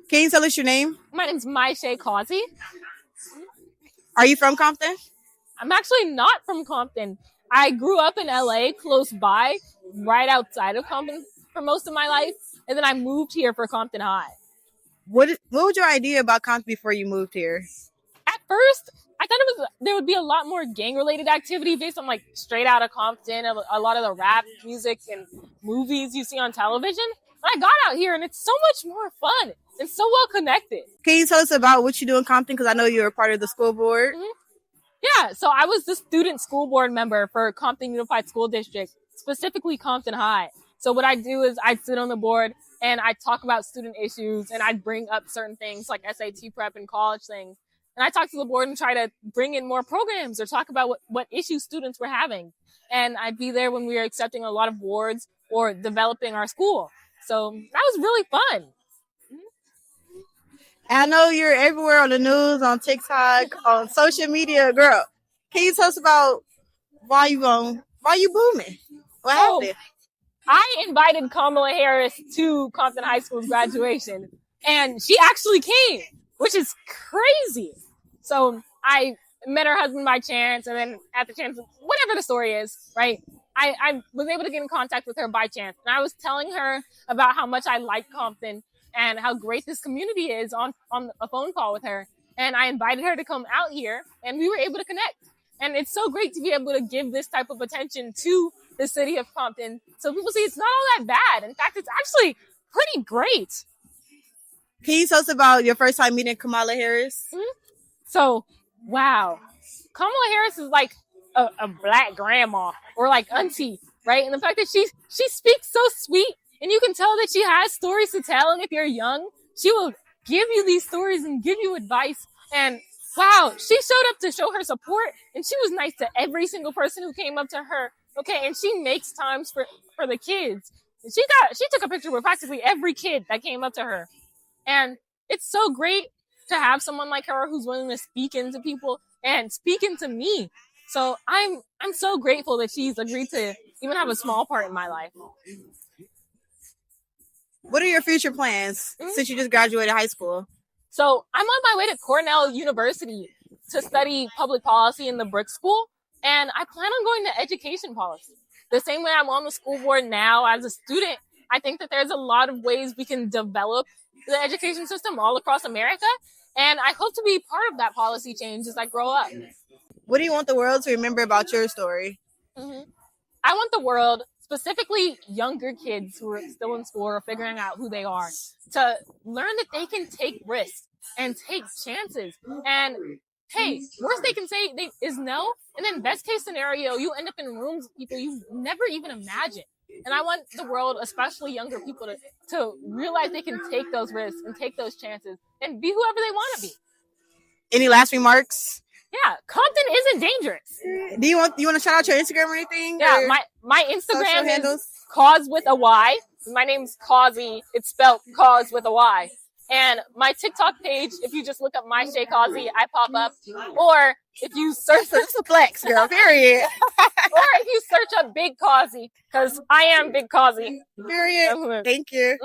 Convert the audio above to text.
Can you tell us your name? My name's Myshay Causey. Are you from Compton? I'm actually not from Compton. I grew up in LA, close by, right outside of Compton for most of my life, and then I moved here for Compton High. What was your idea about Compton before you moved here? At first, I thought there would be a lot more gang-related activity based on like Straight Outta Compton, a lot of the rap music and movies you see on television. But I got out here and it's so much more fun and so well connected. Can you tell us about what you do in Compton? Because I know you're a part of the school board. Yeah, so I was the student school board member for Compton Unified School District, specifically Compton High. So what I do is I sit on the board and I talk about student issues and I bring up certain things like SAT prep and college things. And I talk to the board and try to bring in more programs or talk about what issues students were having. And I'd be there when we were accepting a lot of awards or developing our school. So that was really fun. I know you're everywhere on the news, on TikTok, on social media, girl. Can you tell us about why you booming? What happened? I invited Kamala Harris to Compton High School's graduation, and she actually came, which is crazy. So I met her husband by chance, and then at the chance, whatever the story is, right? I was able to get in contact with her by chance, and I was telling her about how much I like Compton and how great this community is on a phone call with her. And I invited her to come out here, and we were able to connect. And it's so great to be able to give this type of attention to the city of Compton so people see it's not all that bad. In fact, it's actually pretty great. Can you tell us about your first time meeting Kamala Harris? So, wow. Kamala Harris is like a black grandma or like auntie, right? And the fact that she speaks so sweet and you can tell that she has stories to tell. And if you're young, she will give you these stories and give you advice. And wow, she showed up to show her support and she was nice to every single person who came up to her. Okay, and she makes times for the kids. And she took a picture with practically every kid that came up to her. And it's so great to have someone like her who's willing to speak into people and speak into me. So I'm so grateful that she's agreed to even have a small part in my life. What are your future plans since you just graduated high school? So I'm on my way to Cornell University to study public policy in the Brick School. And I plan on going to education policy. The same way I'm on the school board now as a student, I think that there's a lot of ways we can develop the education system all across America. And I hope to be part of that policy change as I grow up. What do you want the world to remember about your story? I want the world, specifically younger kids who are still in school or figuring out who they are, to learn that they can take risks and take chances. And hey, worst they can say is no. And then best case scenario, you end up in rooms with people you never even imagined. And I want the world, especially younger people, to realize they can take those risks and take those chances and be whoever they want to be. Any last remarks? Yeah, Compton isn't dangerous. Do you want to shout out your Instagram or anything? Yeah, my Instagram is Cause with a Y. My name's Causey. It's spelled Cause with a Y. And my TikTok page, if you just look up Myshay Causey, I pop up. Or if you search... It's a flex, girl, period. Or if you search up Big Causey, because I am Big Causey. Period. Thank you.